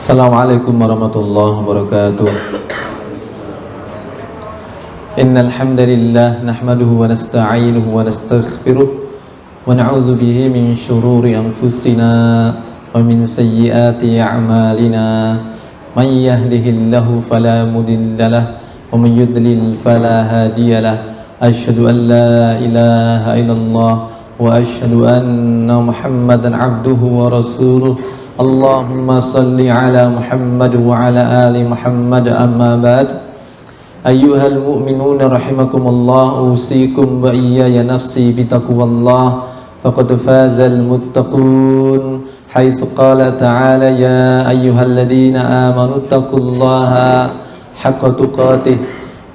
Assalamualaikum warahmatullahi wabarakatuh. Innal hamdalillah nahmaduhu wa nasta'inuhu wa nastaghfiruh wa na'udzu bihi min shururi anfusina wa min sayyiati a'malina. May yahdihillahu fala mudhillalah wa may yudlil fala hadiyalah. Asyhadu an la ilaha illallah wa asyhadu anna Muhammadan 'abduhu wa rasuluh. Allahumma salli ala Muhammad wa ala ali Muhammad, amma ba'd. Ayyuhal mu'minuna rahimakumullah, usikum wa iyaya nafsi bitaqwallah, faqad fazal muttaqun. Haitsu qala ta'ala ya ayyuhalladhina amanu taqullaha haqqa tuqatih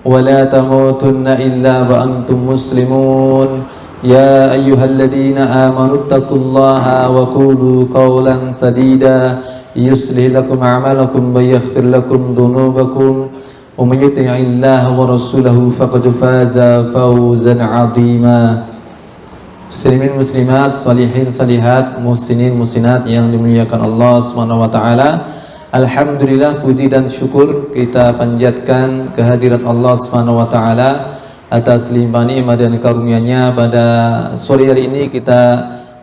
wa la tamutunna illa wa antum muslimun. Ya ayyuhalladzina amanu taqullaha wa qulu qawlan sadida yuslih lakum a'malakum wa yaghfir lakum dhunubakum wa may yuti'illaha wa rasulahu faqad faza fawzan 'azima. Muslimin muslimat, salihin salihat, muhsinin muhsinat yang dimuliakan Allah Subhanahu wa taala. Alhamdulillah, puji dan syukur kita panjatkan kehadirat Allah Subhanahu wa taala atas limpahan nikmat dan karunia-Nya. Pada sore hari ini kita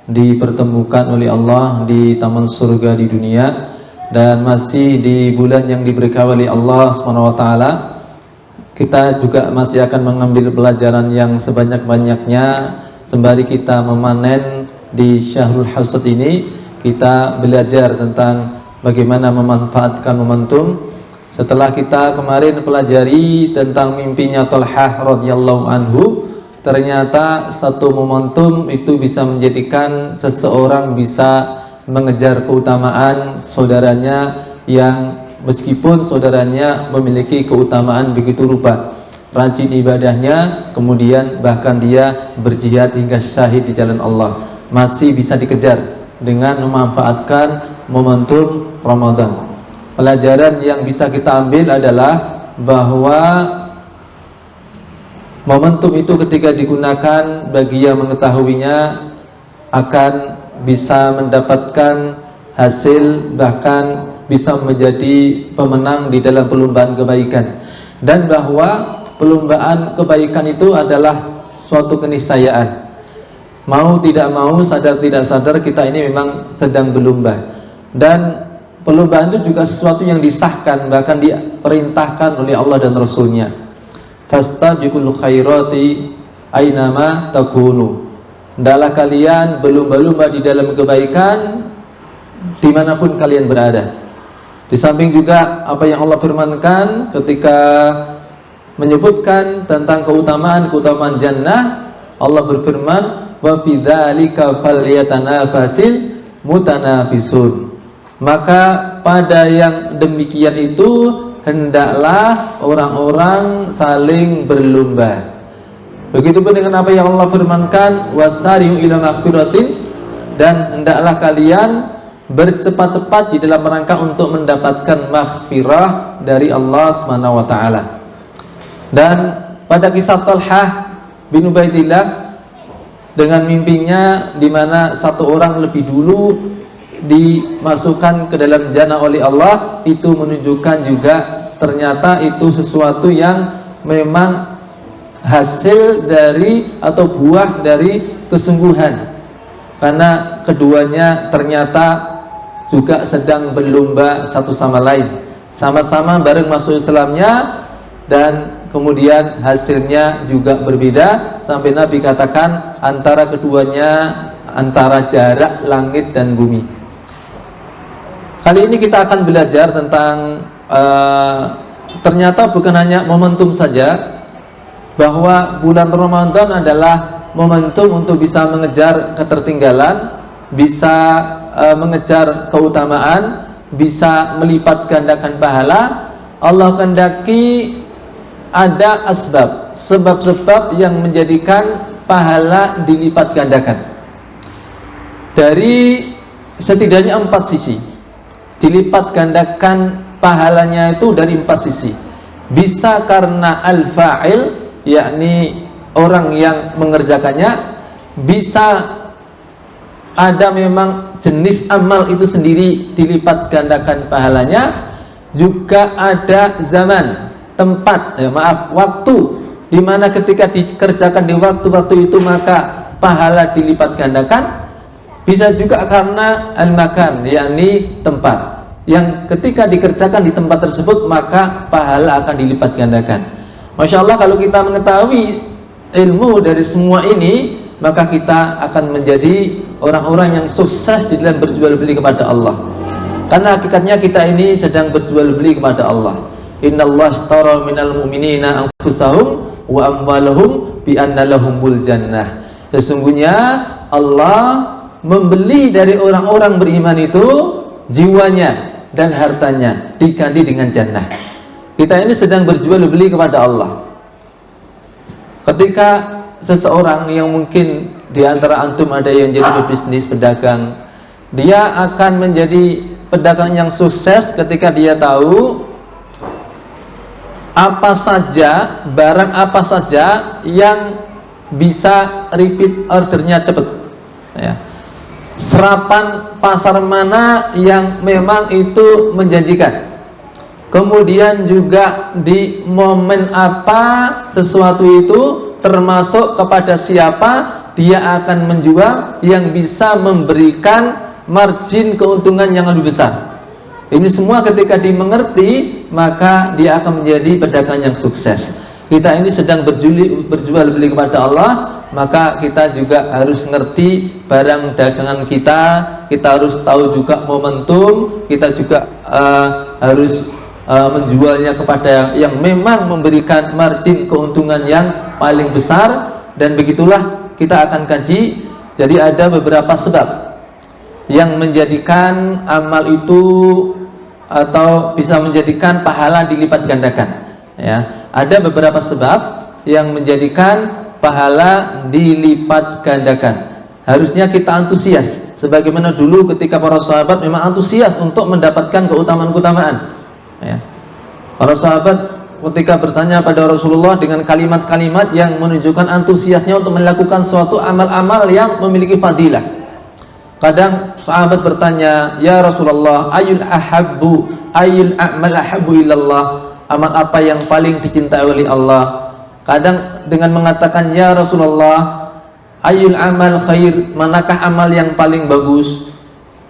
dipertemukan oleh Allah di taman surga di dunia, dan masih di bulan yang diberkahi oleh Allah Subhanahu wa taala. Kita juga masih akan mengambil pelajaran yang sebanyak-banyaknya sembari kita memanen di Syahrul Hasad ini. Kita belajar tentang bagaimana memanfaatkan momentum. Setelah kita kemarin pelajari tentang mimpinya Thalhah radhiyallahu anhu, ternyata satu momentum itu bisa menjadikan seseorang bisa mengejar keutamaan saudaranya yang meskipun saudaranya memiliki keutamaan begitu rupa, rajin ibadahnya, kemudian bahkan dia berjihad hingga syahid di jalan Allah, masih bisa dikejar dengan memanfaatkan momentum Ramadan. Pelajaran yang bisa kita ambil adalah bahwa momentum itu ketika digunakan bagi yang mengetahuinya akan bisa mendapatkan hasil, bahkan bisa menjadi pemenang di dalam perlombaan kebaikan. Dan bahwa perlombaan kebaikan itu adalah suatu keniscayaan. Mau tidak mau, sadar tidak sadar, kita ini memang sedang berlomba. Dan perlombaan itu juga sesuatu yang disahkan, bahkan diperintahkan oleh Allah dan Rasulnya. Fastabiqul khairati ainama takunu. Hendaklah kalian berlomba-lomba di dalam kebaikan dimanapun kalian berada. Di samping juga apa yang Allah firmankan ketika menyebutkan tentang keutamaan jannah, Allah berfirman, wa fi dzalika falyatanafasil mutanafisun. Maka pada yang demikian itu hendaklah orang-orang saling berlomba. Begitupun dengan apa yang Allah firmankan, wasari'u ila maghfiratin, dan hendaklah kalian bercepat-cepat di dalam rangka untuk mendapatkan maghfirah dari Allah Subhanahu wa taala. Dan pada kisah Thalhah bin Ubaidillah dengan mimpinya, di mana satu orang lebih dulu dimasukkan ke dalam jannah oleh Allah, itu menunjukkan juga ternyata itu sesuatu yang memang hasil dari atau buah dari kesungguhan, karena keduanya ternyata juga sedang berlomba satu sama lain, sama-sama bareng masuk Islamnya, dan kemudian hasilnya juga berbeda, sampai Nabi katakan antara keduanya antara jarak langit dan bumi. Kali ini kita akan belajar tentang ternyata bukan hanya momentum saja, bahwa bulan Ramadan adalah momentum untuk bisa mengejar ketertinggalan, bisa mengejar keutamaan, bisa melipat gandakan pahala. Allah kehendaki ada sebab-sebab yang menjadikan pahala dilipat gandakan dari setidaknya 4 sisi. Dilipat gandakan pahalanya itu dari 4 sisi. Bisa karena al-fa'il, yakni orang yang mengerjakannya. Bisa ada memang jenis amal itu sendiri dilipat gandakan pahalanya, juga ada zaman, tempat, waktu, di mana ketika dikerjakan di waktu-waktu itu maka pahala dilipat gandakan. Bisa juga karena al-makan, yakni tempat, yang ketika dikerjakan di tempat tersebut maka pahala akan dilipat gandakan. Masya Allah, kalau kita mengetahui ilmu dari semua ini, maka kita akan menjadi orang-orang yang sukses di dalam berjual beli kepada Allah. Karena hakikatnya kita ini sedang berjual beli kepada Allah. Innallaha ashtara minal mu'minina anfusahum wa amwalahum bi anna lahumul jannah. Sesungguhnya Allah membeli dari orang-orang beriman itu jiwanya dan hartanya diganti dengan jannah. Kita ini sedang berjual beli kepada Allah. Ketika seseorang yang mungkin di antara antum ada yang jadi pebisnis, pedagang, dia akan menjadi pedagang yang sukses ketika dia tahu apa saja, barang apa saja yang bisa repeat ordernya cepat, ya. Serapan pasar mana yang memang itu menjanjikan, kemudian juga di momen apa sesuatu itu, termasuk kepada siapa dia akan menjual yang bisa memberikan margin keuntungan yang lebih besar. Ini semua ketika dimengerti maka dia akan menjadi pedagang yang sukses. Kita ini sedang berjual beli kepada Allah, maka kita juga harus ngerti barang dagangan kita. Kita harus tahu juga momentum. Kita juga harus menjualnya kepada yang memang memberikan margin keuntungan yang paling besar. Dan begitulah kita akan kaji. Jadi ada beberapa sebab yang menjadikan amal itu atau bisa menjadikan pahala dilipat gandakan, ya. Ada beberapa sebab yang menjadikan pahala dilipat gandakan. Harusnya kita antusias, sebagaimana dulu ketika para sahabat memang antusias untuk mendapatkan keutamaan-keutamaan, ya. Para sahabat ketika bertanya pada Rasulullah dengan kalimat-kalimat yang menunjukkan antusiasnya untuk melakukan suatu amal-amal yang memiliki fadilah. Kadang sahabat bertanya, ya Rasulullah, ayul a'mal ahabbu ilallah, amal apa yang paling dicintai oleh Allah? Kadang dengan mengatakan, ya Rasulullah, ayul amal khair, manakah amal yang paling bagus?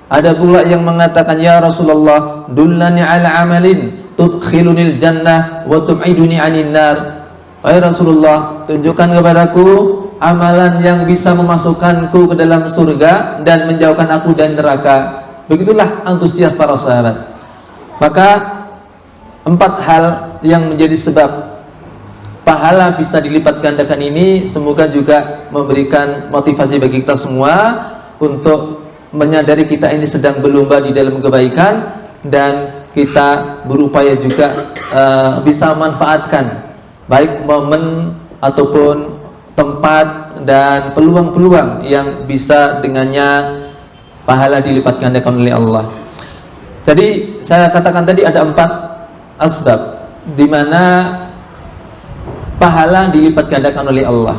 Ada pula yang mengatakan, ya Rasulullah, dullani ala amalin tudkhilunil jannah wa tub'iduni 'anil nar. Wahai Rasulullah, tunjukkan kepadaku amalan yang bisa memasukkanku ke dalam surga dan menjauhkan aku dari neraka. Begitulah antusias para sahabat. Maka 4 hal yang menjadi sebab pahala bisa dilipat gandakan ini semoga juga memberikan motivasi bagi kita semua untuk menyadari kita ini sedang berlomba di dalam kebaikan, dan kita berupaya juga bisa manfaatkan baik momen ataupun tempat dan peluang-peluang yang bisa dengannya pahala dilipat gandakan oleh Allah. Jadi saya katakan tadi ada 4 asbab di mana pahala dilipat gandakan oleh Allah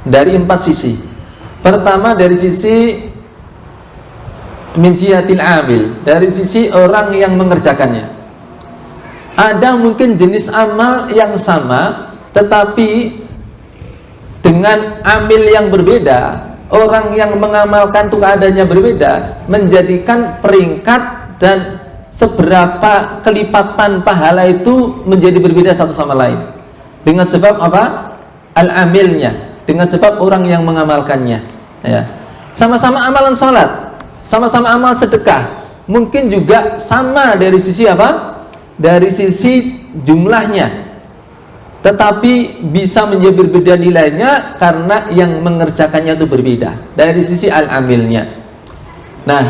dari 4 sisi. Pertama dari sisi min jihatil amil, dari sisi orang yang mengerjakannya. Ada mungkin jenis amal yang sama tetapi dengan amil yang berbeda, orang yang mengamalkan itu keadaannya berbeda, menjadikan peringkat dan seberapa kelipatan pahala itu menjadi berbeda satu sama lain. Dengan sebab apa? Al-amilnya, dengan sebab orang yang mengamalkannya, ya. Sama-sama amalan sholat, sama-sama amal sedekah, mungkin juga sama dari sisi apa? Dari sisi jumlahnya, tetapi bisa menjadi berbeda nilainya karena yang mengerjakannya itu berbeda dari sisi al-amilnya. Nah,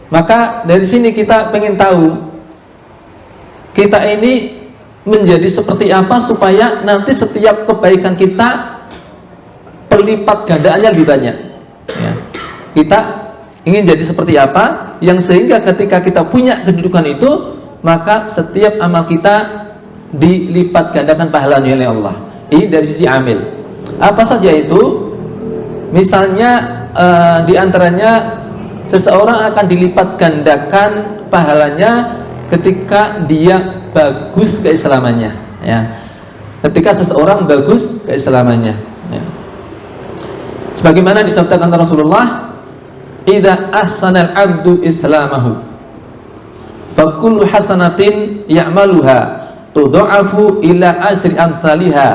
maka dari sini kita pengen tahu kita ini menjadi seperti apa supaya nanti setiap kebaikan kita pelipat gandaannya lebih banyak, ya. Kita ingin jadi seperti apa yang sehingga ketika kita punya kedudukan itu, maka setiap amal kita dilipat gandakan pahalanya oleh Allah. Ini dari sisi amil. Apa saja itu? Misalnya diantaranya seseorang akan dilipat gandakan pahalanya ketika dia bagus keislamannya, ya. Ketika seseorang bagus keislamannya, ya. Sebagaimana disabdakan Rasulullah, "Idza ahsanal 'abdu islamahu, fa kullu hasanatin ya'maluha tudha'afu ila asri amsalha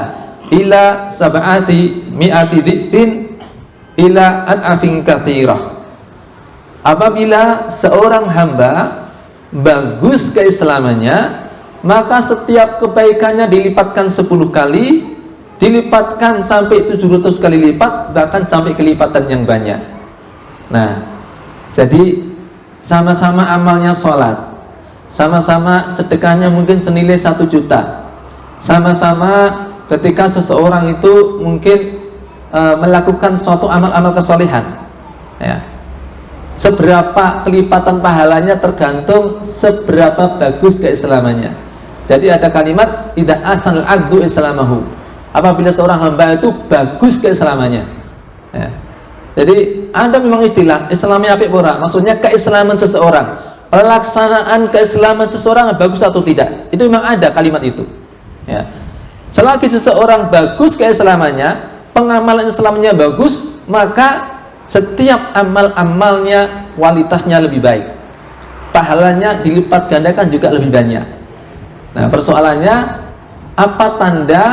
ila sab'ati mi'ati dhifin ila ad'afin katsirah." Apabila seorang hamba bagus keislamannya, maka setiap kebaikannya dilipatkan 10 kali, dilipatkan sampai 700 kali lipat, bahkan sampai kelipatan yang banyak. Nah, jadi sama-sama amalnya sholat, sama-sama sedekahnya mungkin senilai 1 juta, sama-sama ketika seseorang itu mungkin melakukan suatu amal-amal kesolehan, ya. Seberapa kelipatan pahalanya tergantung seberapa bagus keislamannya. Jadi ada kalimat idza ahsanal 'abdu islamahu, apabila seorang hamba itu bagus keislamannya, ya. Jadi ada memang istilah Islamnya apik ora, maksudnya keislaman seseorang, pelaksanaan keislaman seseorang bagus atau tidak, itu memang ada kalimat itu, ya. Selagi seseorang bagus keislamannya, pengamalan Islamnya bagus, maka setiap amal-amalnya kualitasnya lebih baik, pahalanya dilipat gandakan juga lebih banyak. Nah, persoalannya apa tanda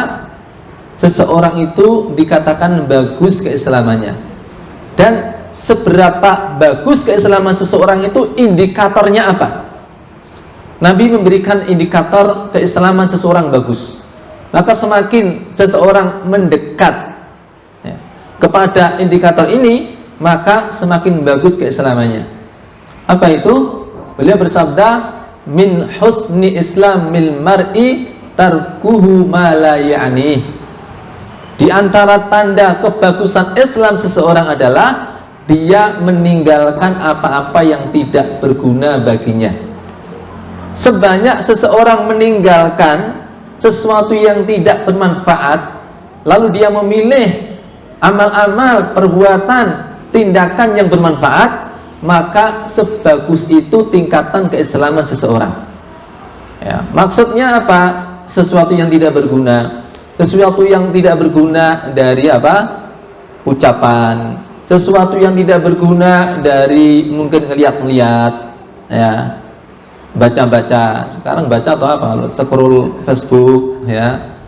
seseorang itu dikatakan bagus keislamannya, dan seberapa bagus keislaman seseorang itu indikatornya apa? Nabi memberikan indikator keislaman seseorang bagus, maka semakin seseorang mendekat, ya, kepada indikator ini, maka semakin bagus keislamannya. Apa itu? Beliau bersabda, min husni islamil mar'i tarkuhu ma la ya'nih. Di antara tanda kebagusan Islam seseorang adalah dia meninggalkan apa-apa yang tidak berguna baginya. Sebanyak seseorang meninggalkan sesuatu yang tidak bermanfaat, lalu dia memilih amal-amal, perbuatan, tindakan yang bermanfaat, maka sebagus itu tingkatan keislaman seseorang, ya. Maksudnya apa? Sesuatu yang tidak berguna, sesuatu yang tidak berguna dari apa? Ucapan, sesuatu yang tidak berguna dari mungkin ngeliat-ngeliat, ya, baca-baca. Sekarang baca atau apa? Scroll Facebook, ya.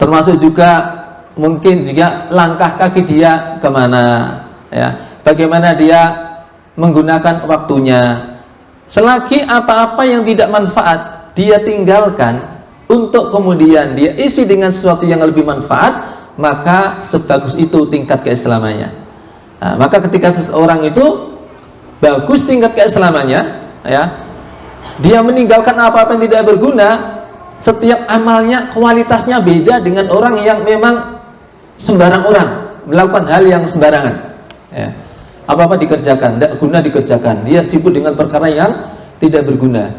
Termasuk juga mungkin juga langkah kaki dia kemana, ya, bagaimana dia menggunakan waktunya. Selagi apa-apa yang tidak manfaat dia tinggalkan untuk kemudian dia isi dengan sesuatu yang lebih manfaat, maka sebagus itu tingkat keislamannya. Nah, maka ketika seseorang itu bagus tingkat keislamannya, ya, dia meninggalkan apa-apa yang tidak berguna, setiap amalnya kualitasnya beda dengan orang yang memang sembarang orang melakukan hal yang sembarangan, ya. Apa-apa dikerjakan, tidak guna dikerjakan, dia sibuk dengan perkara yang tidak berguna,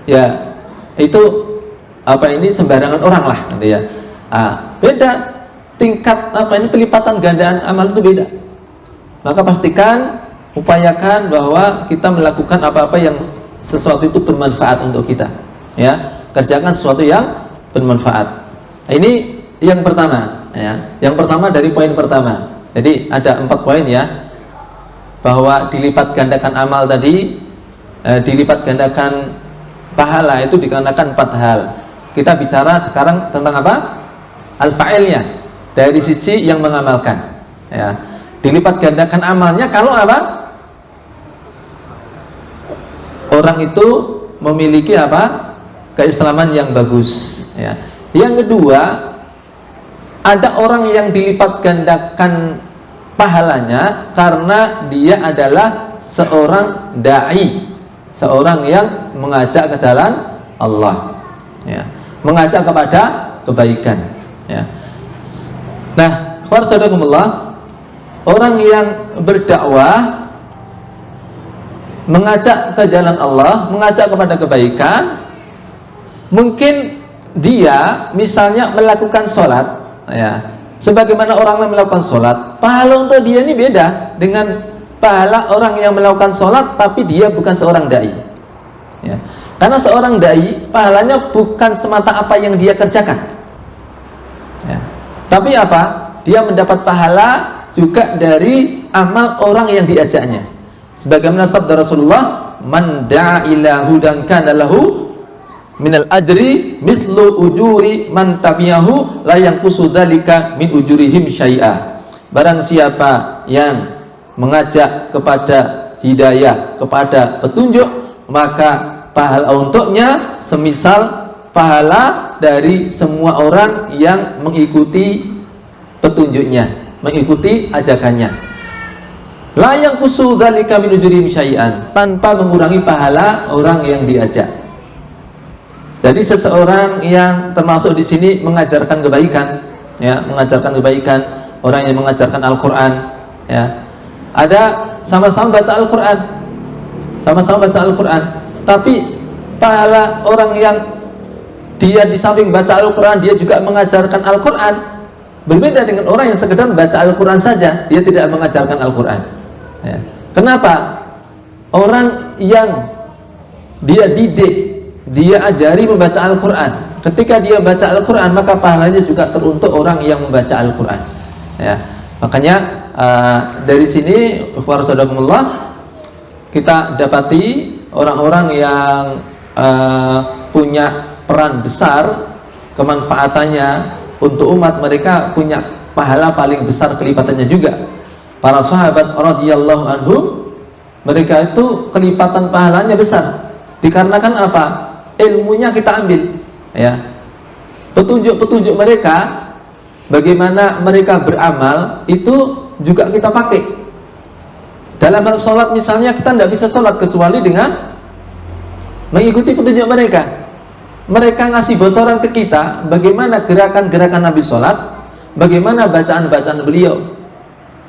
ya, itu apa ini sembarangan orang lah, gitu ya. Beda tingkat apa ini pelipatan gandaan amal itu beda. Maka pastikan, upayakan bahwa kita melakukan apa-apa yang sesuatu itu bermanfaat untuk kita, ya. Kerjakan sesuatu yang bermanfaat. Ini yang pertama, ya. Yang pertama dari poin pertama. Jadi ada 4 poin, ya, bahwa dilipat gandakan amal tadi, dilipat gandakan pahala itu dikarenakan 4 hal. Kita bicara sekarang tentang apa? Al-fa'ilnya, dari sisi yang mengamalkan, ya. Dilipat gandakan amalnya kalau apa? Orang itu memiliki apa? Keislaman yang bagus, ya. Yang kedua, ada orang yang dilipat gandakan pahalanya karena dia adalah seorang dai, seorang yang mengajak ke jalan Allah, ya, mengajak kepada kebaikan, ya. Nah, warahmatullahi, orang yang berdakwah, mengajak ke jalan Allah, mengajak kepada kebaikan, mungkin dia misalnya melakukan sholat, ya, sebagaimana orang yang melakukan sholat, pahala untuk dia ini beda dengan pahala orang yang melakukan sholat tapi dia bukan seorang dai. Ya. Karena seorang dai pahalanya bukan semata apa yang dia kerjakan. Ya. Tapi apa? Dia mendapat pahala juga dari amal orang yang diajaknya. Sebagaimana sabda Rasulullah, "Man da'a ila hudan kana lahu minal ajri mithlu ujuri man tabi'ahu la yanqusu dzalika min ujurihim syai'a." Barang siapa yang mengajak kepada hidayah, kepada petunjuk, maka pahala untuknya semisal pahala dari semua orang yang mengikuti petunjuknya, mengikuti ajakannya. La yanqusu dzalika min ujurihim syai'an, tanpa mengurangi pahala orang yang diajak. Jadi seseorang yang termasuk di sini mengajarkan kebaikan, ya, mengajarkan kebaikan, orang yang mengajarkan Al-Qur'an, ya. Ada sama-sama baca Al-Qur'an. Sama-sama baca Al-Qur'an, tapi pahala orang yang dia di samping baca Al-Qur'an dia juga mengajarkan Al-Qur'an berbeda dengan orang yang sekedar baca Al-Qur'an saja, dia tidak mengajarkan Al-Qur'an. Ya. Kenapa? Orang yang dia didik, dia ajari membaca Al-Qur'an, ketika dia baca Al-Qur'an maka pahalanya juga teruntuk orang yang membaca Al-Qur'an. Ya. Makanya dari sini warahmatullahi kita dapati orang-orang yang punya peran besar, kemanfaatannya untuk umat, mereka punya pahala paling besar kelipatannya juga. Para sahabat radhiyallahu anhum, mereka itu kelipatan pahalanya besar dikarenakan apa? Ilmunya kita ambil, ya. Petunjuk-petunjuk mereka, bagaimana mereka beramal itu juga kita pakai. Dalam hal sholat misalnya, kita tidak bisa sholat kecuali dengan mengikuti petunjuk mereka. Mereka ngasih bocoran ke kita bagaimana gerakan-gerakan Nabi sholat, bagaimana bacaan-bacaan beliau.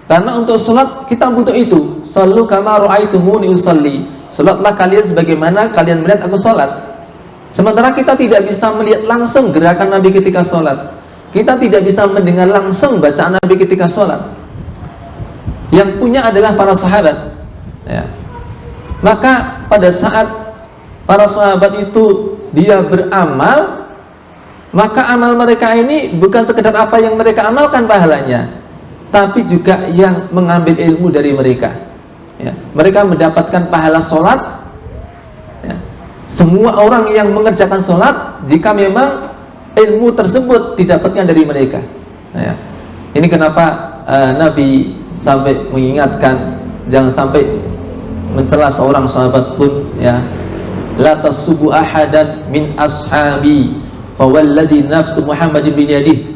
Karena untuk sholat kita butuh itu. Shallu kama ra'aitumuni usolli. Sholatlah kalian sebagaimana kalian melihat aku sholat. Sementara kita tidak bisa melihat langsung gerakan Nabi ketika sholat, kita tidak bisa mendengar langsung bacaan Nabi ketika sholat. Yang punya adalah para sahabat, ya. Maka pada saat para sahabat itu dia beramal, maka amal mereka ini bukan sekedar apa yang mereka amalkan pahalanya, tapi juga yang mengambil ilmu dari mereka, ya. Mereka mendapatkan pahala sholat, ya. Semua orang yang mengerjakan sholat, jika memang ilmu tersebut didapatkan dari mereka, ya. Ini kenapa Nabi sampai mengingatkan jangan sampai mencela seorang sahabat pun, ya. La tasubbu ahadan min ashabi fawalladhi nafsu Muhammadin bin yadihi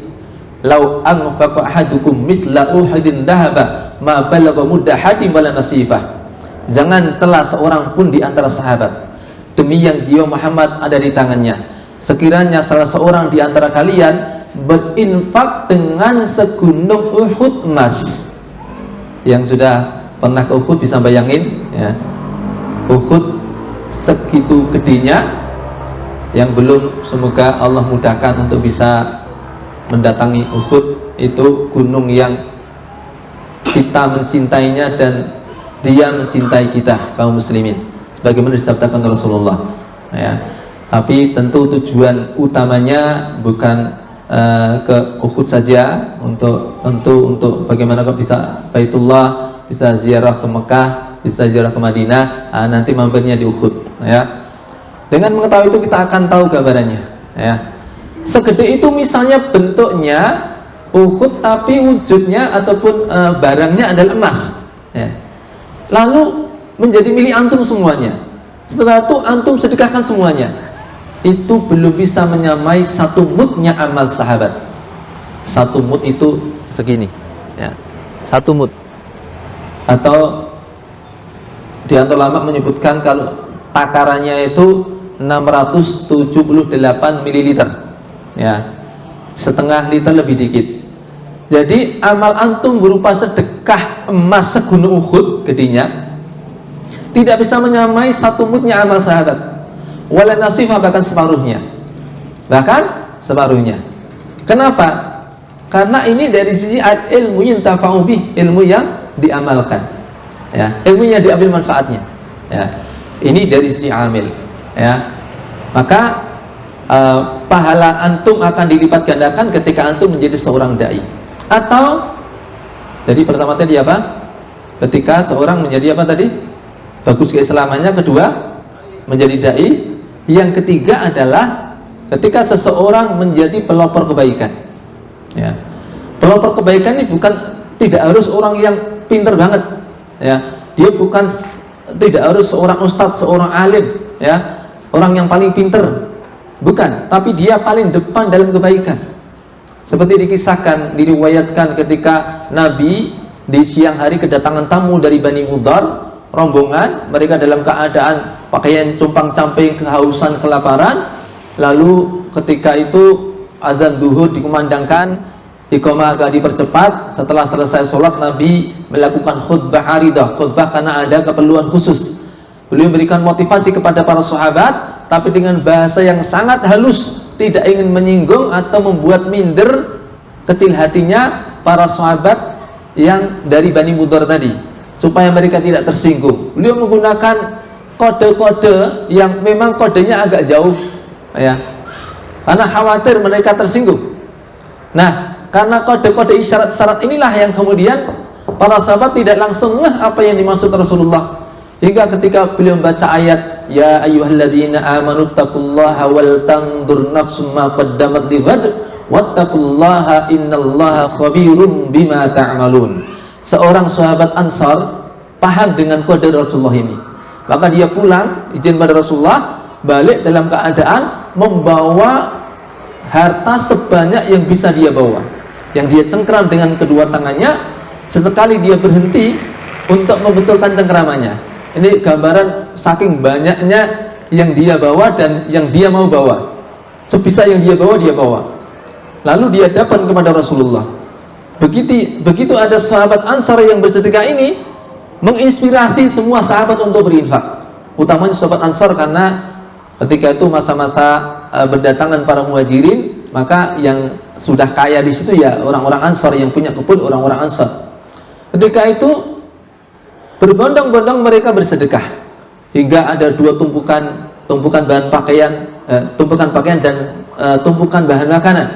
law anfaqa ahadukum mithla uhudin dhahaba ma balagha mudda hadim wala nasifah. Jangan cela seorang pun di antara sahabat demi yang jiwa Muhammad ada di tangannya. Sekiranya salah seorang di antara kalian berinfak dengan segunung Uhud emas. Yang sudah pernah ke Uhud bisa bayangin, ya. Uhud segitu gedenya, yang belum, semoga Allah mudahkan untuk bisa mendatangi Uhud. Itu gunung yang kita mencintainya dan dia mencintai kita kaum muslimin, sebagaimana disabdakan Rasulullah, ya. Tapi tentu tujuan utamanya bukan ke Uhud saja, untuk bagaimana kok bisa Baitullah, bisa ziarah ke Mekah, bisa ziarah ke Madinah, nanti mampirnya di Uhud, ya. Dengan mengetahui itu kita akan tahu gambarannya, ya. Segede itu misalnya bentuknya Uhud, tapi wujudnya ataupun barangnya adalah emas, ya. Lalu menjadi milik antum semuanya. Setelah itu antum sedekahkan semuanya. Itu belum bisa menyamai satu mudnya amal sahabat. Satu mud itu segini, ya. Satu mud. Atau di antara ulama menyebutkan kalau takarannya itu 678 ml, ya. Setengah liter lebih dikit. Jadi amal antum berupa sedekah emas segunung Uhud gedenya tidak bisa menyamai satu mudnya amal sahabat. Wala nasifah, bahkan separuhnya. Bahkan separuhnya. Kenapa? Karena ini dari sisi ilmu yang tafa'u bih, ilmu yang diamalkan. ya, ilmunya diambil manfaatnya, ya. Ini dari sisi amil, ya. Maka pahala antum akan dilipat gandakan ketika antum menjadi seorang dai. Atau jadi pertama tadi apa? Ketika seorang menjadi apa tadi? Bagus keislamannya. Kedua, menjadi dai. Yang ketiga adalah ketika seseorang menjadi pelopor kebaikan, ya. Pelopor kebaikan ini bukan, tidak harus orang yang pinter banget, ya. Dia bukan, tidak harus seorang ustadz, seorang alim, ya, orang yang paling pinter, bukan, tapi dia paling depan dalam kebaikan. Seperti dikisahkan, diriwayatkan ketika Nabi di siang hari kedatangan tamu dari Bani Mudhar, rombongan, mereka dalam keadaan pakaian compang-camping, kehausan, kelaparan. Lalu ketika itu azan zuhur dikumandangkan, iqamah agak dipercepat. Setelah selesai sholat, Nabi melakukan khutbah aridah, khutbah karena ada keperluan khusus. Beliau memberikan motivasi kepada para sahabat, tapi dengan bahasa yang sangat halus, tidak ingin menyinggung atau membuat minder kecil hatinya para sahabat yang dari Bani Mudhar tadi, supaya mereka tidak tersinggung. Beliau menggunakan kode-kode yang memang kodenya agak jauh, ya, karena khawatir mereka tersinggung. Nah, karena kode-kode isyarat-isyarat inilah yang kemudian para sahabat tidak langsung ngeh apa yang dimaksud Rasulullah. Hingga ketika beliau membaca ayat, ya ayyuhalladzina amanu taqullaha wal tanzur nafsum ma qaddamat lighad wattaqullaha innallaha khabirum bima ta'malun. Seorang sahabat Ansar paham dengan kode Rasulullah ini. Maka dia pulang, izin pada Rasulullah, balik dalam keadaan membawa harta sebanyak yang bisa dia bawa, yang dia cengkram dengan kedua tangannya. Sesekali dia berhenti untuk membetulkan cengkramannya. Ini gambaran saking banyaknya yang dia bawa dan yang dia mau bawa. Sebisa yang dia bawa, dia bawa. Lalu dia dapat kepada Rasulullah. Begitu ada sahabat Ansar yang bersedekah ini, menginspirasi semua sahabat untuk berinfak. Utamanya sahabat Ansar, karena ketika itu masa-masa berdatangan para muhajirin, maka yang sudah kaya di situ ya orang-orang Ansar, yang punya kebun orang-orang Ansar. Ketika itu berbondong-bondong mereka bersedekah, hingga ada dua tumpukan bahan pakaian, tumpukan pakaian dan tumpukan bahan makanan.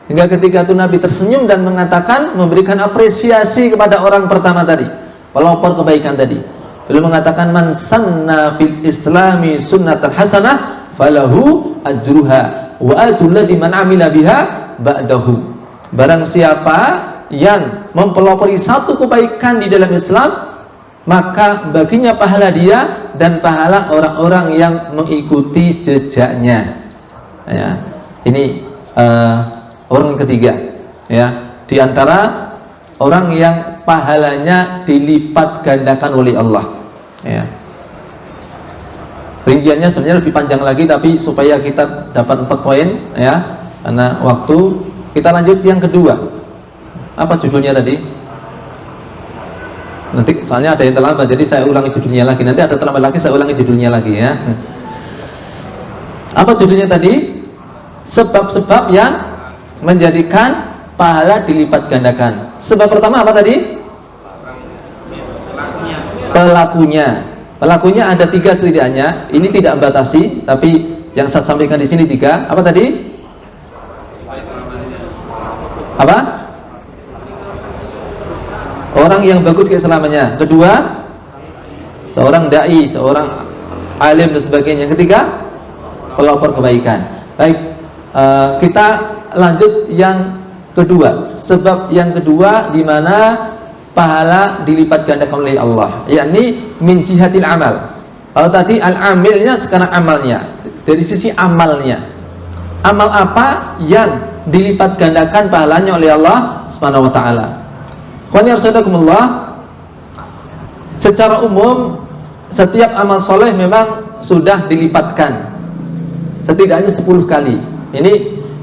Hingga ketika itu Nabi tersenyum dan mengatakan, memberikan apresiasi kepada orang pertama tadi, pelopor kebaikan tadi. Beliau mengatakan, man sanna fil islami sunnatan hasanah falahu ajruha wa ajrul ladzi man amila biha ba'dahu. Barang siapa yang mempelopori satu kebaikan di dalam Islam, maka baginya pahala dia dan pahala orang-orang yang mengikuti jejaknya. Ya, ini orang yang ketiga, ya, di antara orang yang pahalanya dilipat gandakan oleh Allah. Ya. Rinciannya sebenarnya lebih panjang lagi, tapi supaya kita dapat 4 poin, ya, karena waktu, kita lanjut yang kedua. Apa judulnya tadi? Nanti soalnya ada yang terlambat, jadi saya ulangi judulnya lagi. Nanti ada terlambat lagi, saya ulangi judulnya lagi, ya. Apa judulnya tadi? Sebab-sebab yang menjadikan pahala dilipat gandakan. Sebab pertama apa tadi? Pelakunya. Pelakunya ada 3 setidaknya. Ini tidak membatasi, tapi yang saya sampaikan di sini 3. Apa tadi? Apa? Orang yang bagus keislamannya. Kedua, seorang dai, seorang alim dan sebagainya. Ketiga, pelopor kebaikan. Baik, kita lanjut yang kedua. Sebab yang kedua di mana pahala dilipat gandakan oleh Allah, yakni min jihatil amal. Kalau tadi al-amilnya, sekarang amalnya. Dari sisi amalnya, amal apa yang dilipat gandakan pahalanya oleh Allah Subhanahu wa taala. Secara umum setiap amal soleh memang sudah dilipatkan setidaknya 10 kali.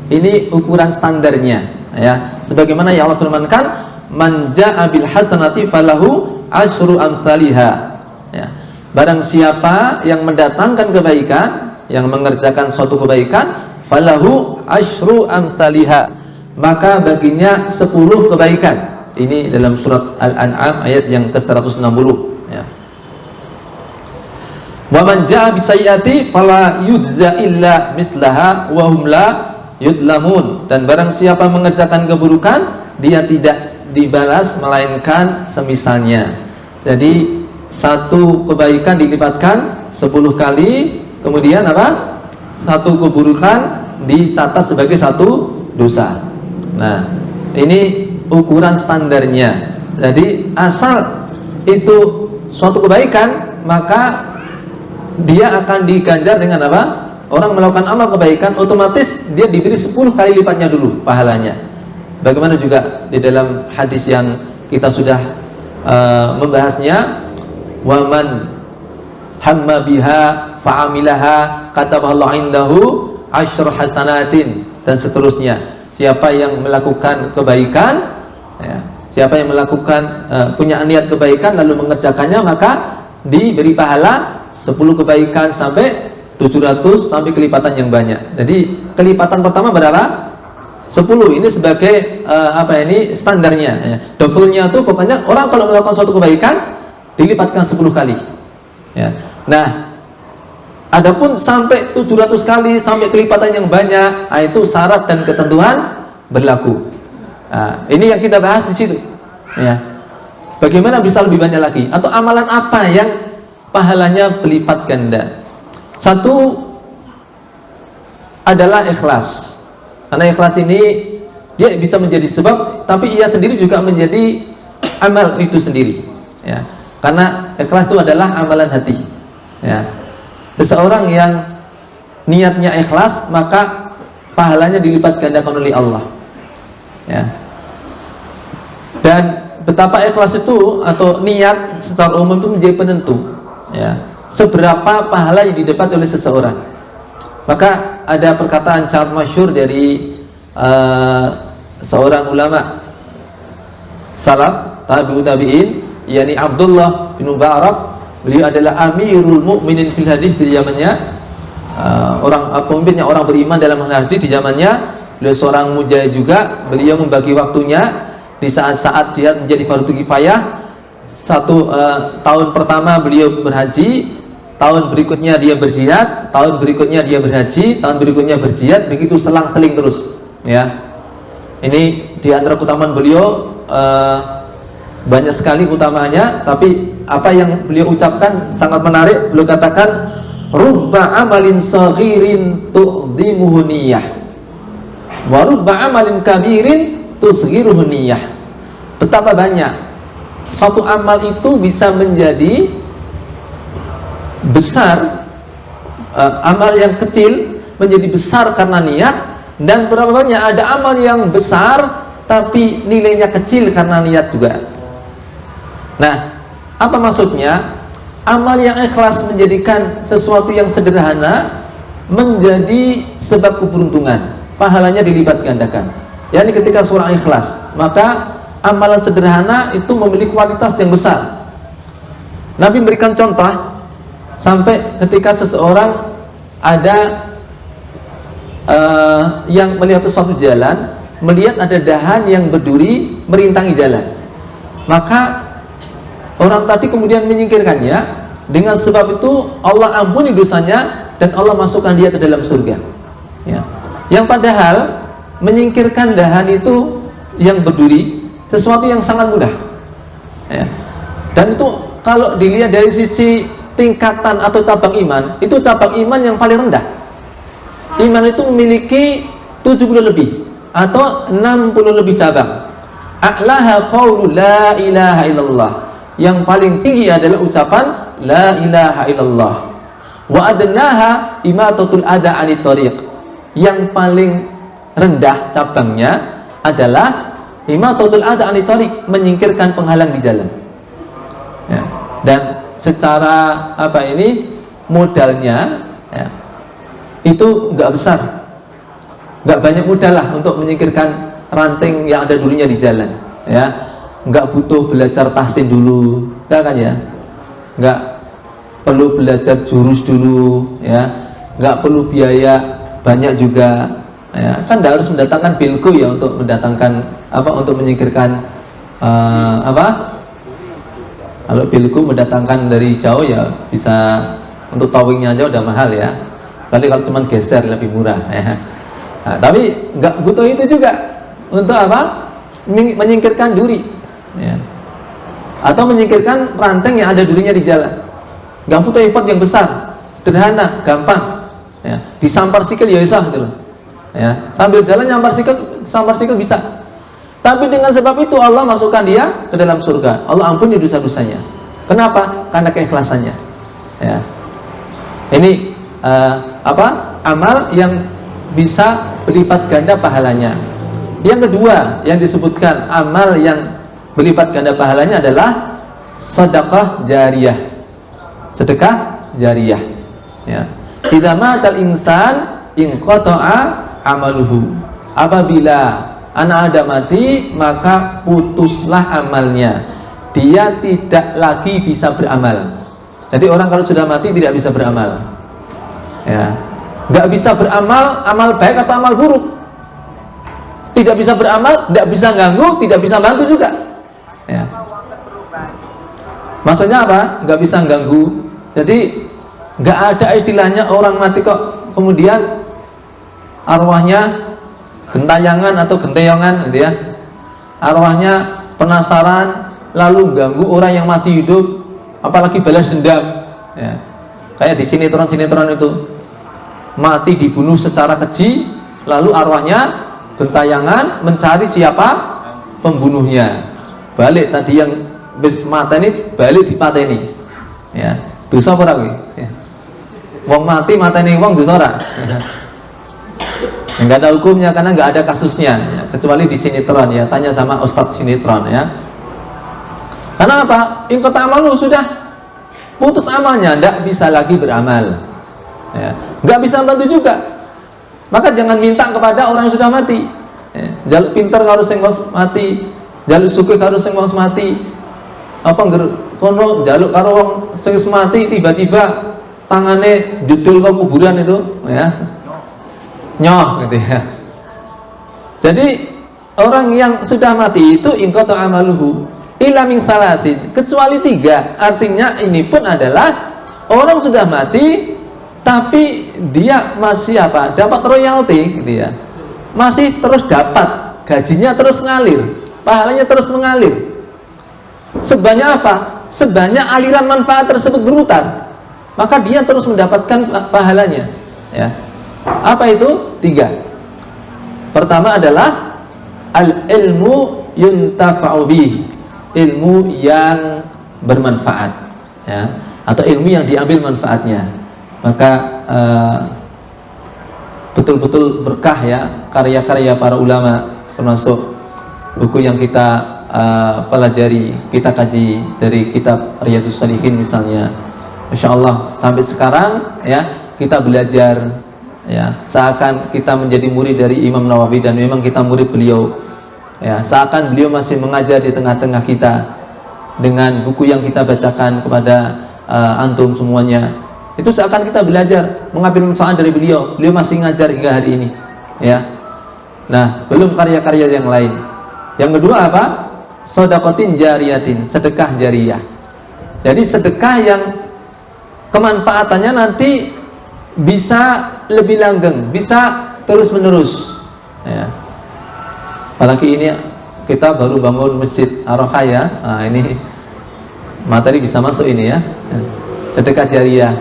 Ini ukuran standarnya, ya. Sebagaimana yang Allah firmankan, man jaa bil hasanati falahu asyru amsalihha. Ya. Barang siapa yang mendatangkan kebaikan, yang mengerjakan suatu kebaikan, falahu asyru amsalihha, maka baginya 10 kebaikan. Ini dalam surat Al-An'am ayat yang ke-160, ya. Wa man jaa bisayyi'ati fala yujza illa mislaha wa hum la yudlamun. Dan barang siapa mengerjakan keburukan, dia tidak dibalas melainkan semisalnya. Jadi satu kebaikan dilipatkan 10 kali, kemudian apa? Satu keburukan dicatat sebagai satu dosa. Nah, ini ukuran standarnya. Jadi asal itu suatu kebaikan, maka dia akan diganjar dengan apa? Orang melakukan amal kebaikan, otomatis dia diberi 10 kali lipatnya dulu pahalanya. Bagaimana juga di dalam hadis yang kita sudah membahasnya, wa man hamma biha fa'amilaha katabahallahu indahu asyru hasanatin, dan seterusnya. Siapa yang melakukan kebaikan, ya, siapa yang melakukan punya niat kebaikan lalu mengerjakannya, maka diberi pahala 10 kebaikan sampai 700 sampai kelipatan yang banyak. Jadi kelipatan pertama berapa? 10. Ini sebagai standarnya, ya. Double-nya itu pokoknya orang kalau melakukan suatu kebaikan dilipatkan 10 kali. Ya. Nah, adapun sampai 700 kali sampai kelipatan yang banyak, itu syarat dan ketentuan berlaku. Nah, ini yang kita bahas di situ. Ya. Bagaimana bisa lebih banyak lagi? Atau amalan apa yang pahalanya berlipat ganda? Satu adalah ikhlas. Karena ikhlas ini dia bisa menjadi sebab, tapi ia sendiri juga menjadi amal itu sendiri. Ya. Karena ikhlas itu adalah amalan hati. Ya. Seseorang yang niatnya ikhlas, maka pahalanya dilipat gandakan oleh Allah. Ya. Dan betapa ikhlas itu atau niat secara umum itu menjadi penentu, ya, seberapa pahala yang didapat oleh seseorang. Maka ada perkataan sangat masyhur dari seorang ulama salaf tabi'ut tabi'in, yakni Abdullah bin Mubarak. Beliau adalah amirul mukminin fil hadis di zamannya, pemimpinnya orang beriman dalam hadis di zamannya. Beliau seorang mujahid juga. Beliau membagi waktunya di saat-saat jihad menjadi fardu kifayah. Tahun pertama beliau berhaji, tahun berikutnya dia berjihad, tahun berikutnya dia berhaji, tahun berikutnya berjihad, begitu selang-seling terus. Ya, ini di antara keutamaan beliau, banyak sekali utamanya, tapi apa yang beliau ucapkan sangat menarik. Beliau katakan, rubba amalin saghirin tu'dhimuhu niyyah wa rubba amalin kabirin tusghiruhu niyyah. Betapa banyak suatu amal itu bisa menjadi besar, amal yang kecil menjadi besar karena niat, dan berapa banyak ada amal yang besar tapi nilainya kecil karena niat juga. Nah, apa maksudnya? Amal yang ikhlas menjadikan sesuatu yang sederhana menjadi sebab keberuntungan, pahalanya dilipat gandakan. Yani ketika seorang ikhlas, maka amalan sederhana itu memiliki kualitas yang besar. Nabi memberikan contoh sampai ketika seseorang ada yang melihat suatu jalan, melihat ada dahan yang berduri merintangi jalan, maka orang tadi kemudian menyingkirkannya. Dengan sebab itu Allah ampuni dosanya dan Allah masukkan dia ke dalam surga. Ya. Yang padahal menyingkirkan dahan itu yang berduri sesuatu yang sangat mudah. Ya. Dan itu kalau dilihat dari sisi tingkatan atau cabang iman, itu cabang iman yang paling rendah. Iman itu memiliki 70 lebih atau 60 lebih cabang. A'laha qaulu la ilaha illallah. Yang paling tinggi adalah ucapan la ilaha illallah. Wa adnaha imatatul adha 'anit thariq. Yang paling rendah cabangnya adalah imatatul adha 'anit thariq, menyingkirkan penghalang di jalan. Ya. Dan secara modalnya, ya, itu enggak besar, enggak banyak modal lah untuk menyingkirkan ranting yang ada dulunya di jalan. Ya. Nggak butuh belajar tahsin dulu, enggak kan ya? Nggak perlu belajar jurus dulu, ya? Nggak perlu biaya banyak juga, ya? Kan nggak harus mendatangkan bilku ya untuk mendatangkan untuk menyingkirkan Kalau bilku mendatangkan dari jauh ya bisa Untuk towingnya aja udah mahal ya. Paling kalau cuma geser lebih murah ya. Nah, tapi nggak butuh itu juga. Untuk apa? Menyingkirkan duri ya. Atau menyingkirkan ranting yang ada durinya di jalan. Nggak butuh effort yang besar, sederhana, gampang ya. Disampar sikil ya bisa gitu loh ya. Sambil jalan sampar sikil bisa. Tapi dengan sebab itu Allah masukkan dia ke dalam surga. Allah ampuni dosa-dosanya. Kenapa? Karena keikhlasannya ya. Ini amal yang bisa berlipat ganda pahalanya. Yang kedua yang disebutkan amal yang berlipat ganda pahalanya adalah sedekah jariyah. Sedekah jariyah ya. Idza matal insan inqata'a amaluhu. Apabila anak Adam mati, maka putuslah amalnya. Dia tidak lagi bisa beramal. Jadi orang kalau sudah mati tidak bisa beramal ya. Nggak bisa beramal, amal baik atau amal buruk. Tidak bisa beramal, tidak bisa ganggu, tidak bisa bantu juga ya. Maksudnya apa? Nggak bisa ganggu. Jadi nggak ada istilahnya orang mati kok kemudian arwahnya gentayangan atau genteyongan gitu ya. Arwahnya penasaran lalu ganggu orang yang masih hidup, apalagi balas dendam ya. Kayak di sinetron itu, mati dibunuh secara keji, lalu arwahnya gentayangan mencari siapa pembunuhnya. Balik tadi yang bis mateni, balik dipateni ya. Dosa apa kuwi ya. Wong mati mateni wong dosa ora ya. Enggak ada hukumnya karena enggak ada kasusnya ya. Kecuali di sinetron ya, tanya sama ustadz sinetron ya. Karena apa? Ingkota amalu, sudah putus amalnya, enggak bisa lagi beramal ya. Enggak bisa bantu juga. Maka jangan minta kepada orang yang sudah mati ya. Jaluk pinter harus sing mati, jaluk sugih harus sing mati. Apa kono jaluk karo wong sing mati, tiba-tiba tangane judul ke kuburan itu ya. Nyoh gitu ya. Jadi orang yang sudah mati itu ingqata amaluhu illa min salatin, kecuali 3. Artinya ini pun adalah orang sudah mati tapi dia masih apa? Dapat royalti gitu ya. Masih terus dapat, gajinya terus ngalir, pahalanya terus mengalir. Sebanyak apa? Sebanyak aliran manfaat tersebut berputar, maka dia terus mendapatkan pahalanya ya. Apa itu? 3. Pertama adalah al-ilmu yuntafa'u bih, ilmu yang bermanfaat ya, atau ilmu yang diambil manfaatnya. Maka betul-betul berkah ya karya-karya para ulama, termasuk buku yang kita pelajari, kita kaji dari kitab Riyadhus Shalihin misalnya. Masya Allah, sampai sekarang ya kita belajar ya, seakan kita menjadi murid dari Imam Nawawi dan memang kita murid beliau ya, seakan beliau masih mengajar di tengah-tengah kita dengan buku yang kita bacakan kepada antum semuanya. Itu seakan kita belajar mengambil manfaat dari beliau. Beliau masih ngajar hingga hari ini ya. Nah, belum karya-karya yang lain. Yang kedua apa? Shadaqatin jariyatin, sedekah jariyah. Jadi sedekah yang kemanfaatannya nanti bisa lebih langgeng, bisa terus menerus ya. Apalagi ini kita baru bangun masjid Ar-Roha ya. Nah, ini materi bisa masuk ini ya, sedekah jariyah.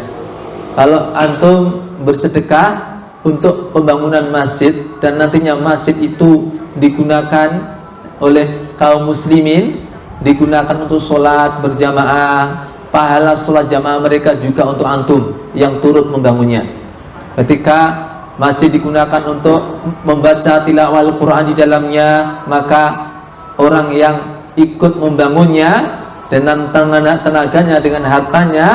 Kalau antum bersedekah untuk pembangunan masjid dan nantinya masjid itu digunakan oleh kaum muslimin, digunakan untuk sholat berjamaah, pahala sholat jamaah mereka juga untuk antum yang turut membangunnya. Ketika masjid digunakan untuk membaca tilawah Al-Quran di dalamnya, maka orang yang ikut membangunnya dengan tenaganya, dengan hartanya,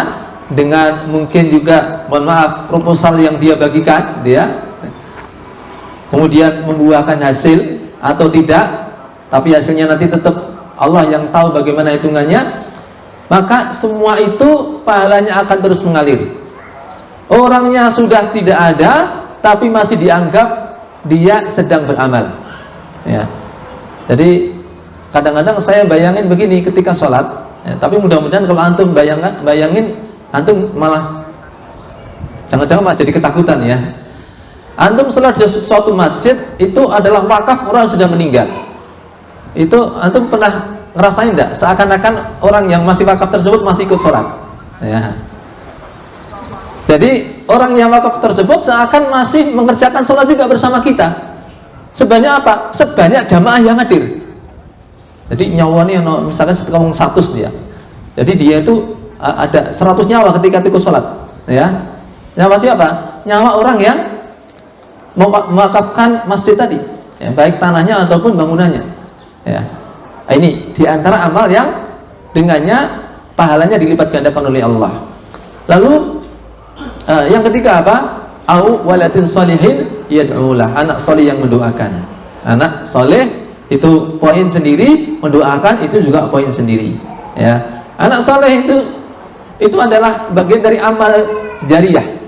dengan mungkin juga mohon maaf proposal yang dia bagikan, dia kemudian membuahkan hasil atau tidak, tapi hasilnya nanti tetap Allah yang tahu bagaimana hitungannya, maka semua itu pahalanya akan terus mengalir. Orangnya sudah tidak ada tapi masih dianggap dia sedang beramal ya. Jadi kadang-kadang saya bayangin begini ketika sholat ya, tapi mudah-mudahan kalau antum bayangin antum malah Jangan-jangan malah jadi ketakutan ya. Antum sholat di suatu masjid itu adalah wakaf orang yang sudah meninggal. Itu antum pernah ngerasain enggak? Seakan-akan orang yang masih wakaf tersebut masih ikut sholat. Ya. Jadi orang yang wakaf tersebut seakan masih mengerjakan sholat juga bersama kita. Sebanyak apa? Sebanyak jamaah yang hadir. Jadi nyawanya misalkan sekitar 100 dia. Jadi dia itu ada 100 nyawa ketika ikut sholat. Ya. Nyawa siapa? Nyawa orang yang mewakafkan masjid tadi, ya, baik tanahnya ataupun bangunannya. Ya. Ini diantara amal yang dengannya pahalanya dilipat gandakan oleh Allah. Lalu yang ketiga apa? Au waladin sholihin yad'ulah, anak soleh yang mendoakan. Anak soleh itu poin sendiri, mendoakan itu juga poin sendiri. Ya. Anak soleh itu adalah bagian dari amal jariyah.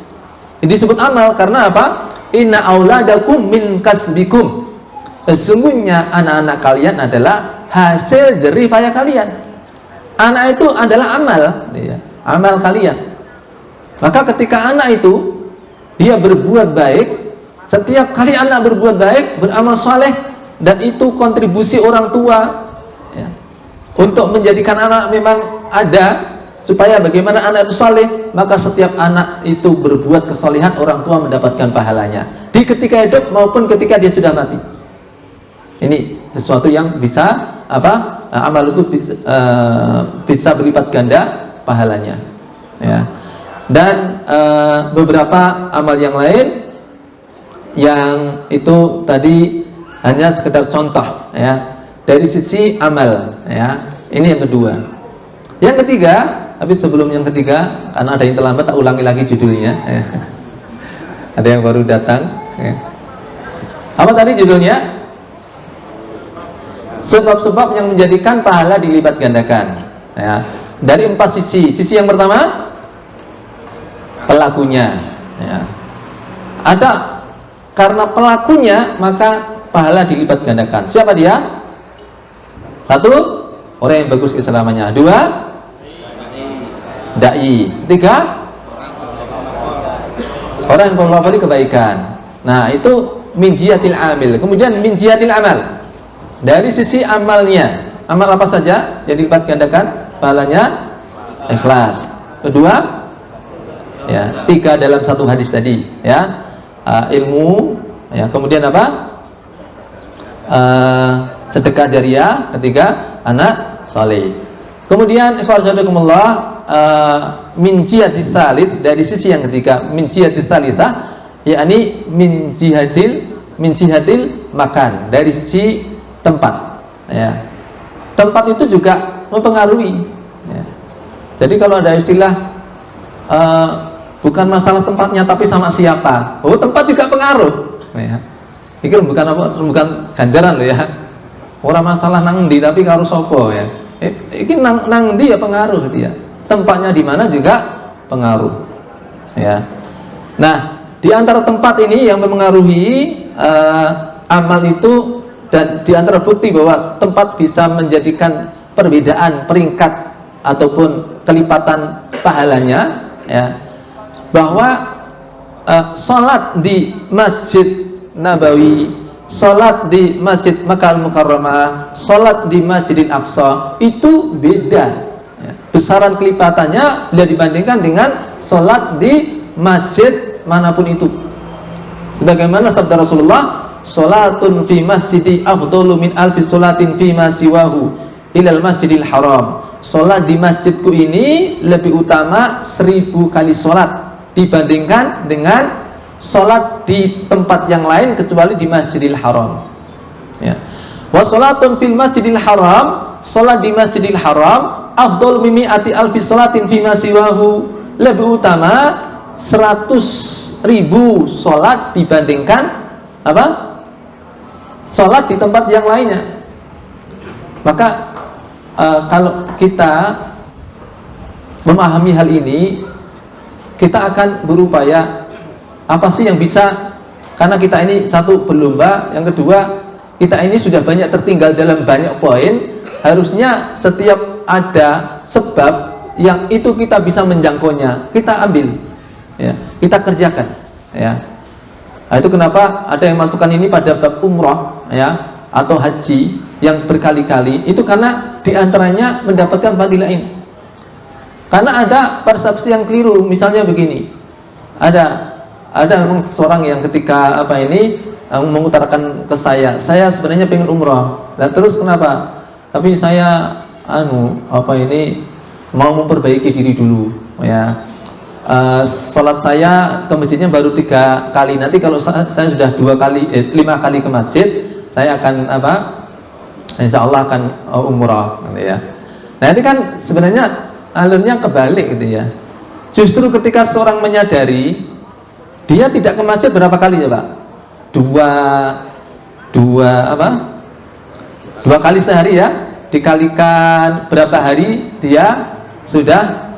Ini disebut amal karena apa? Inna auladakum min kasbikum. Sesungguhnya anak-anak kalian adalah hasil jerih payah kalian. Anak itu adalah amal, ya, amal kalian. Maka ketika anak itu dia berbuat baik, setiap kali anak berbuat baik, beramal saleh, dan itu kontribusi orang tua, ya, untuk menjadikan anak memang ada supaya bagaimana anak itu saleh, maka setiap anak itu berbuat kesalehan, orang tua mendapatkan pahalanya di ketika hidup maupun ketika dia sudah mati. Ini sesuatu yang bisa apa? Amal itu bisa berlipat ganda pahalanya. Ya. Dan beberapa amal yang lain yang itu tadi hanya sekedar contoh, ya, dari sisi amal. Ya. Ini yang kedua. Yang ketiga, tapi sebelum yang ketiga, karena ada yang terlambat, tak ulangi lagi judulnya. Ya. Ada yang baru datang. Ya. Apa tadi judulnya? Sebab-sebab yang menjadikan pahala dilipat gandakan. Ya. Dari 4 sisi. Sisi yang pertama, pelakunya. Ya. Ada karena pelakunya maka pahala dilipat gandakan. Siapa dia? 1, orang yang bagus keislamannya. 2, dai. 3, orang yang mempelopori kebaikan. Nah, itu min jihatil amil. Kemudian min jihatil amal, dari sisi amalnya. Amal apa saja yang dilipat gandakan pahalanya? Ikhlas. Kedua, ya, 3 dalam 1 hadis tadi, ya, ilmu, ya, kemudian apa? Sedekah jariyah. Ketiga, anak saleh. Kemudian ikhwanakumullah, min jihadil tsalits, dari sisi yang ketiga, min jihadil tsalitsah, yakni min jihadil makan, dari sisi tempat. Ya. Tempat itu juga mempengaruhi. Ya. Jadi kalau ada istilah bukan masalah tempatnya tapi sama siapa. Oh, tempat juga pengaruh. Ya. Ini bukan apa, bukan ganjaran loh ya. Orang masalah nang ndi tapi karo sopo ya. Ini nang ndi ya pengaruh dia. Tempatnya di mana juga pengaruh. Ya. Nah, di antara tempat ini yang mempengaruhi amal itu, dan di antara bukti bahwa tempat bisa menjadikan perbedaan peringkat ataupun kelipatan pahalanya, ya, bahwa sholat di Masjid Nabawi, sholat di Masjid Makkah Al-Mukarramah, sholat di Masjidil Aqsa itu beda, ya, besaran kelipatannya bila dibandingkan dengan sholat di masjid manapun itu. Sebagaimana sabda Rasulullah, sholatun fi masjidi afdalu min alfi sholatin fi ma siwahu ilal masjidil haram. Sholat di masjidku ini lebih utama 1000 kali sholat dibandingkan dengan sholat di tempat yang lain kecuali di Masjidil Haram. Ya. Wa sholatun fil Masjidil Haram, sholat di Masjidil Haram afdal mimi ati alfi sholatin fi ma siwahu, lebih utama 100.000 sholat dibandingkan apa? Sholat di tempat yang lainnya. Maka kalau kita memahami hal ini, kita akan berupaya apa sih yang bisa, karena kita ini satu berlomba, yang kedua kita ini sudah banyak tertinggal dalam banyak poin. Harusnya setiap ada sebab yang itu kita bisa menjangkaunya, kita ambil. ya, kita kerjakan, ya. Nah, itu kenapa ada yang masukkan ini pada bab umrah, ya, atau haji yang berkali-kali, itu karena diantaranya mendapatkan fadilah ini. Karena ada persepsi yang keliru, misalnya begini, ada memang seseorang yang ketika mengutarakan ke saya sebenarnya pengen umrah, dan terus kenapa? Tapi saya mau memperbaiki diri dulu, ya. Sholat saya ke masjidnya baru 3 kali. Nanti kalau saya sudah 5 kali ke masjid, saya akan insya Allah akan umrah, gitu ya. Nah, ini kan sebenarnya alurnya kebalik, gitu ya. Justru ketika seorang menyadari dia tidak ke masjid berapa kali ya Pak? Dua kali sehari, ya. Dikalikan berapa hari dia sudah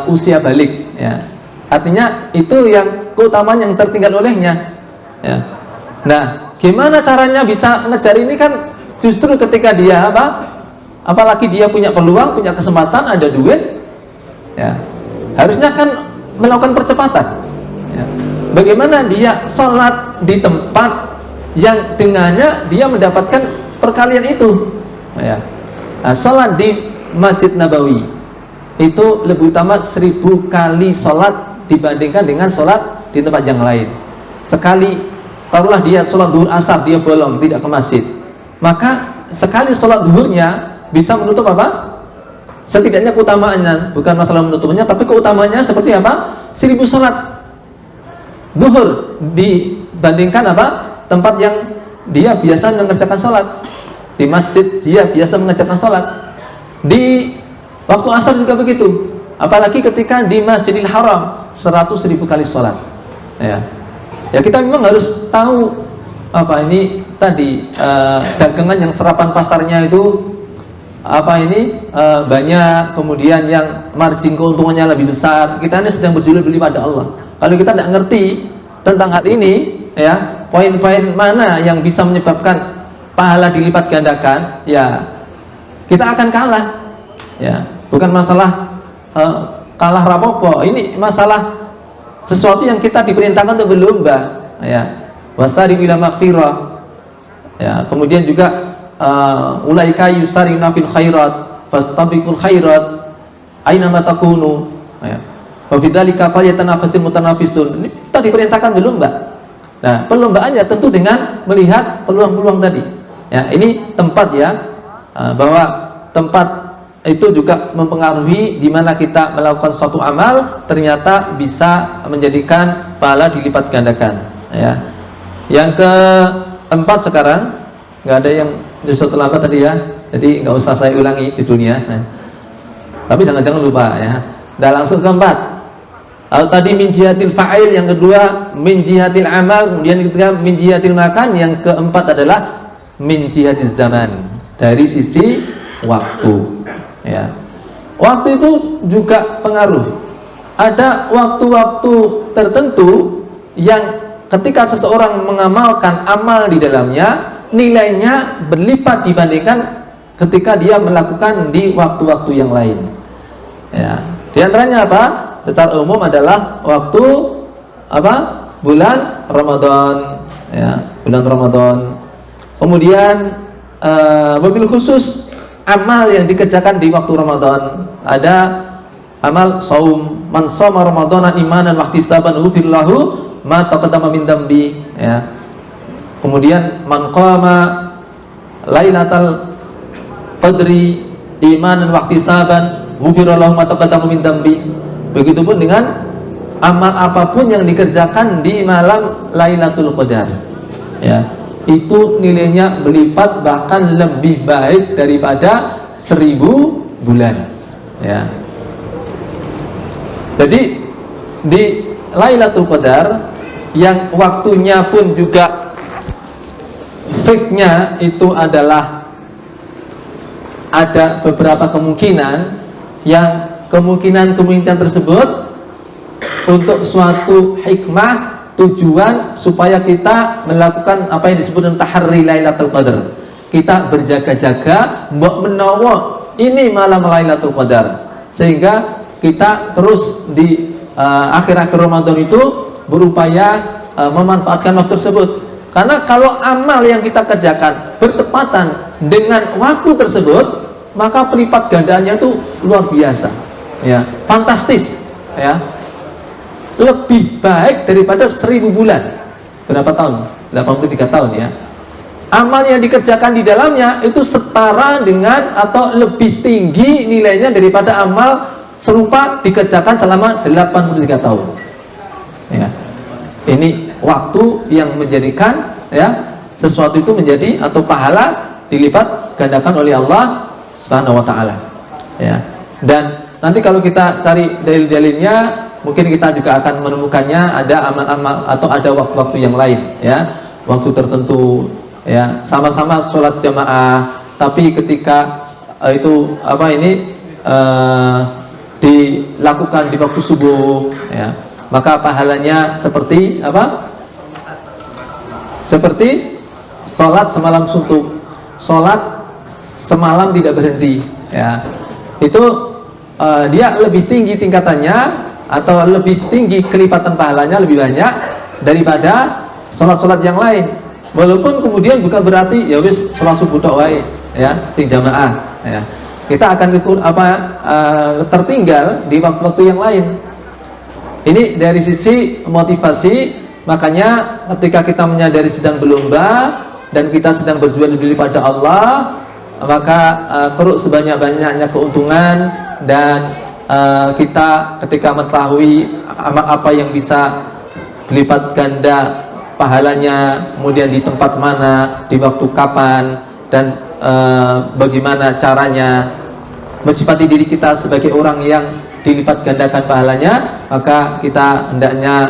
usia balik, ya. Artinya itu yang keutamaan yang tertinggal olehnya, ya. Nah, gimana caranya bisa ngejar ini? Kan justru ketika dia apalagi dia punya peluang, punya kesempatan, ada duit, ya, harusnya kan melakukan percepatan, ya. Bagaimana dia sholat di tempat yang dengannya dia mendapatkan perkalian itu, ya. Nah, sholat di Masjid Nabawi itu lebih utama 1000 kali sholat dibandingkan dengan sholat di tempat yang lain. Sekali, taruhlah dia sholat duhur asar, dia bolong, tidak ke masjid, maka sekali sholat duhurnya bisa menutup setidaknya keutamaannya, bukan masalah menutupnya, tapi keutamaannya seperti 1000 sholat duhur dibandingkan tempat yang dia biasa mengerjakan sholat. Di masjid dia biasa mengerjakan sholat, di waktu asar juga begitu, apalagi ketika di Masjidil Haram 100.000 kali sholat, ya. Ya, kita memang harus tahu dagangan yang serapan pasarnya itu banyak, kemudian yang margin keuntungannya lebih besar. Kita ini sedang berjual beli pada Allah. Kalau kita tidak ngerti tentang hal ini, ya, poin-poin mana yang bisa menyebabkan pahala dilipat gandakan, ya, kita akan kalah, ya. Bukan masalah kalah rapopo, ini masalah sesuatu yang kita diperintahkan untuk berlomba, ya. Wasari ila maghfirah, ya. Kemudian juga ulaika yusarina fil khairat fastabiqul khairat aina ma takunu, ya. Wa fidzalika falyatanafasul mutanafisun. Ini kita diperintahkan berlomba. Nah, perlombaannya tentu dengan melihat peluang-peluang tadi, ya. Ini tempat, ya, bahwa tempat itu juga mempengaruhi di mana kita melakukan suatu amal ternyata bisa menjadikan pahala dilipat gandakan, ya. Yang keempat sekarang, nggak ada yang justru terlambat tadi, ya, jadi nggak usah saya ulangi judulnya, nah. Tapi jangan lupa, ya. Udah langsung keempat. Tadi min jihatil fa'il, yang kedua min jihatil amal, kemudian ketiga min jihatil makan, yang keempat adalah min jihatil zaman, dari sisi waktu, ya. Waktu itu juga pengaruh. Ada waktu-waktu tertentu yang ketika seseorang mengamalkan amal di dalamnya, nilainya berlipat dibandingkan ketika dia melakukan di waktu-waktu yang lain, ya. Di antaranya secara umum adalah waktu bulan Ramadan, ya, bulan Ramadan. Kemudian mobil khusus amal yang dikerjakan di waktu Ramadan, ada amal saum, man shoma ramadhana imanan wa ihtisaban ghufira lahu ma taqaddama min dambi, ya. Kemudian man qama lailatal qadri imanan wa ihtisaban ghufira lahu ma taqaddama min dambi. Begitupun dengan amal apapun yang dikerjakan di malam Lailatul Qadar, ya, itu nilainya berlipat, bahkan lebih baik daripada 1000 bulan, ya. Jadi di Lailatul Qadar yang waktunya pun juga fake-nya itu adalah ada beberapa kemungkinan, yang kemungkinan tersebut untuk suatu hikmah, tujuan supaya kita melakukan apa yang disebut dengan tahri Lailatul Qadar. Kita berjaga-jaga mbok menawa ini malam Lailatul Qadar, sehingga kita terus akhir-akhir Ramadan itu berupaya memanfaatkan waktu tersebut. Karena kalau amal yang kita kerjakan bertepatan dengan waktu tersebut, maka pelipat gandaannya itu luar biasa, ya, fantastis, ya, lebih baik daripada 1000 bulan. Berapa tahun? 83 tahun, ya. Amal yang dikerjakan di dalamnya itu setara dengan atau lebih tinggi nilainya daripada amal serupa dikerjakan selama 83 tahun, ya. Ini waktu yang menjadikan, ya, sesuatu itu menjadi atau pahala dilipat gandakan oleh Allah Subhanahu wa taala, ya. Dan nanti kalau kita cari dalil-dalilnya, mungkin kita juga akan menemukannya ada amal-amal atau ada waktu-waktu yang lain, ya, waktu tertentu, ya, sama-sama sholat jamaah, tapi ketika itu dilakukan di waktu subuh, ya, maka pahalanya seperti apa? Seperti sholat semalam suntuk, sholat semalam tidak berhenti, ya. Itu dia lebih tinggi tingkatannya atau lebih tinggi kelipatan pahalanya lebih banyak daripada sholat-sholat yang lain. Walaupun kemudian bukan berarti ya wis sholat subuh tok wae, ya, ting jamaah, ya. Kita akan tertinggal di waktu-waktu yang lain. Ini dari sisi motivasi, makanya ketika kita menyadari sedang berlomba dan kita sedang berjuang diri pada Allah, maka keruk sebanyak-banyaknya keuntungan, dan kita ketika mengetahui apa yang bisa berlipat ganda pahalanya, kemudian di tempat mana, di waktu kapan, dan bagaimana caranya mensifati diri kita sebagai orang yang dilipat gandakan pahalanya, maka kita hendaknya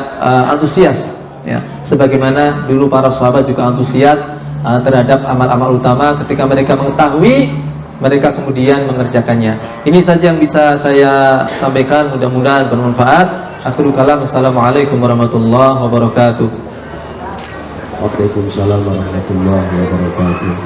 antusias, ya, sebagaimana dulu para sahabat juga antusias terhadap amal-amal utama. Ketika mereka mengetahui, mereka kemudian mengerjakannya. Ini saja yang bisa saya sampaikan, mudah-mudahan bermanfaat. Akhirul kalam, assalamualaikum warahmatullahi wabarakatuh. Waalaikumsalam warahmatullahi wabarakatuh.